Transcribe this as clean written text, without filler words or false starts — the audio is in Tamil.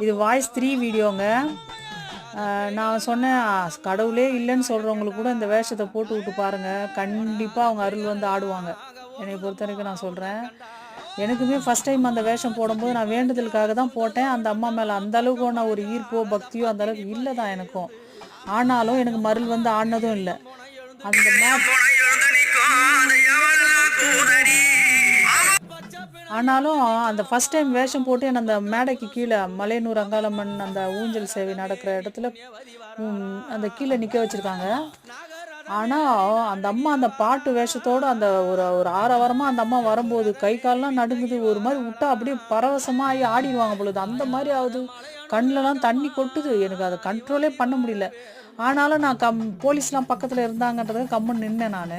இது வாய்ஸ் 3 வீடியோங்க. நான் சொன்னேன் கடவுளே இல்லைன்னு சொல்கிறவங்களுக்கு கூட இந்த வேஷத்தை போட்டு விட்டு பாருங்கள், கண்டிப்பாக அவங்க அருள் வந்து ஆடுவாங்க. என்னை பொறுத்த வரைக்கும் நான் சொல்கிறேன். எனக்குமே ஃபஸ்ட் டைம் அந்த வேஷம் போடும்போது நான் வேண்டுதலுக்காக தான் போட்டேன். அந்த அம்மா மேலே அந்தளவுக்கு ஒன்று ஒரு ஈர்ப்போ பக்தியோ அந்தளவுக்கு இல்லை தான் எனக்கும். ஆனாலும் எனக்கு மருள் வந்து ஆடினதும் இல்லை. அந்த ஆனாலும் அந்த ஃபஸ்ட் டைம் வேஷம் போட்டு என்னை அந்த மேடைக்கு கீழே மலையனூர் அங்காளம்மன் அந்த ஊஞ்சல் சேவை நடக்கிற இடத்துல அந்த கீழே நிற்க வச்சுருக்காங்க. ஆனால் அந்த அம்மா அந்த பாட்டு வேஷத்தோடு அந்த ஒரு ஆரவாரமாக அந்த அம்மா வரும்போது கை கால்லாம் நடுங்குது. ஒரு மாதிரி விட்டா அப்படியே பரவசமாக ஆகி ஆடிடுவாங்க பொழுது அந்த மாதிரி ஆகுது. கண்ணிலலாம் தண்ணி கொட்டுது. எனக்கு அதை கண்ட்ரோலே பண்ண முடியல. ஆனாலும் நான் போலீஸ்லாம் பக்கத்தில் இருந்தாங்கன்றதை கம்முன்னு நின்னேன். நான்